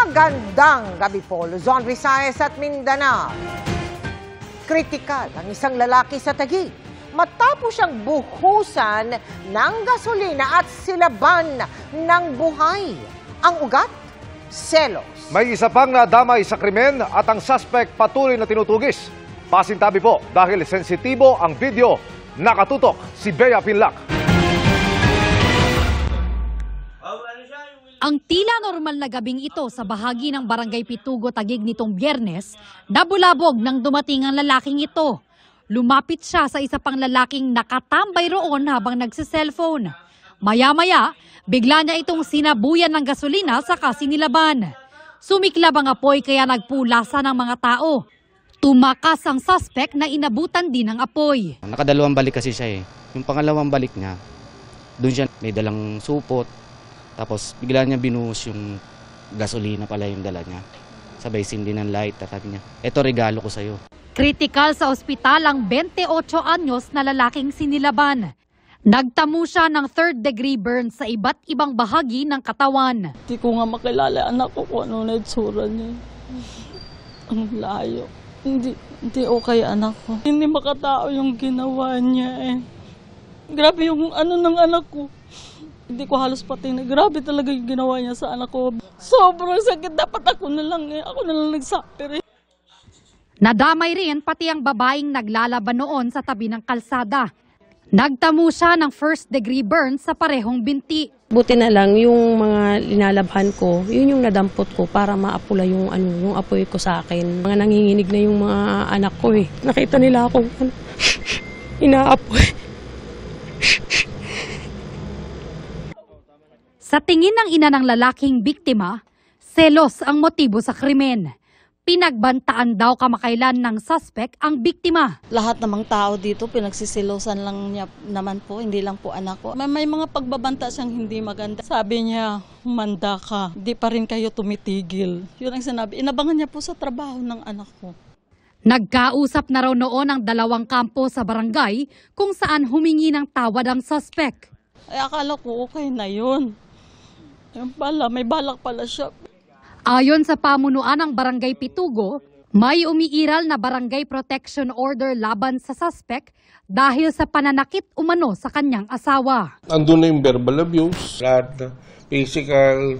Magandang gabi po, Luzon, Visayas at Mindanao. Kritikal ang isang lalaki sa Taguig matapos siyang buhusan ng gasolina at silaban ng buhay. Ang ugat? Selos. May isa pang nadamay sa krimen at ang suspect patuloy na tinutugis. Pasintabi po dahil sensitibo ang video. Nakatutok si Bea Pinlac. Ang tila normal na gabing ito sa bahagi ng Barangay Pitugo, Taguig nitong Biyernes, nabulabog nang dumating ang lalaking ito. Lumapit siya sa isa pang lalaking nakatambay roon habang nagsiselfone. Maya-maya, bigla niya itong sinabuyan ng gasolina saka sinilaban. Sumiklab ang apoy kaya nagpulasa ng mga tao. Tumakas ang suspect na inabutan din ng apoy. Nakadalawang balik kasi siya eh. Yung pangalawang balik niya, doon siya may dalang supot. Tapos bigla niya binuhos yung gasolina pala yung dala niya. Sabay sindi ng light at sabi niya, eto regalo ko sa'yo. Kritikal sa ospital ang 28 anyos na lalaking sinilaban. Nagtamo siya ng 3rd-degree burns sa iba't ibang bahagi ng katawan. Hindi ko nga makilala anak ko kung ano na itsura niya. Ang layo. Hindi okay anak ko. Hindi makatao yung ginawa niya eh. Grabe yung ano ng anak ko. Hindi ko halos pati na. Grabe talaga yung ginawa niya sa anak ko. Sobrang sakit. Dapat ako na lang eh. Ako na lang nagsuffer eh. Nadamay rin pati ang babaeng naglalaban noon sa tabi ng kalsada. Nagtamo siya ng 1st-degree burns sa parehong binti. Buti na lang yung mga linalabhan ko, yun yung nadampot ko para maapula yung apoy ko sa akin. Mga nanginginig na yung mga anak ko eh. Nakita nila akong inaapoy. Sa tingin ng ina ng lalaking biktima, selos ang motibo sa krimen. Pinagbantaan daw kamakailan ng suspect ang biktima. Lahat namang tao dito, pinagsisilosan lang niya naman po, hindi lang po anak ko. May mga pagbabanta siyang hindi maganda. Sabi niya, manda ka, di pa rin kayo tumitigil. Yun ang sinabi. Inabangan niya po sa trabaho ng anak ko. Nagkausap na raw noon ang dalawang kampo sa barangay kung saan humingi ng tawad ang suspect. Ay akala ko okay na yun. Ayun pala, may balak pala siya. Ayon sa pamunuan ng Barangay Pitugo, may umiiral na barangay protection order laban sa suspect dahil sa pananakit umano sa kanyang asawa. Andun na yung verbal abuse, lahat na physical,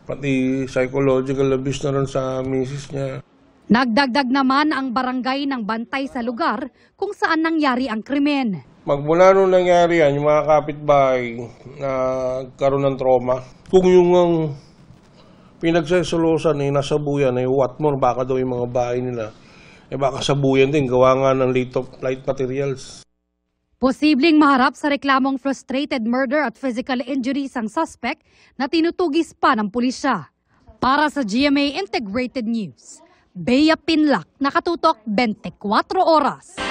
pati psychological abuse na rin sa misis niya. Nagdagdag naman ang barangay ng bantay sa lugar kung saan nangyari ang krimen. Magmula nung nangyari yan, yung mga kapitbahay na karoon ng trauma, kung yung pinagsasulusan eh, nasabuyan eh, what more, baka daw yung mga bahay nila, eh baka sabuyan din, gawa nga ng light materials. Posibleng maharap sa reklamong frustrated murder at physical injuries ang suspect na tinutugis pa ng pulisya. Para sa GMA Integrated News, Bea Pinlac, Nakatutok 24 Oras.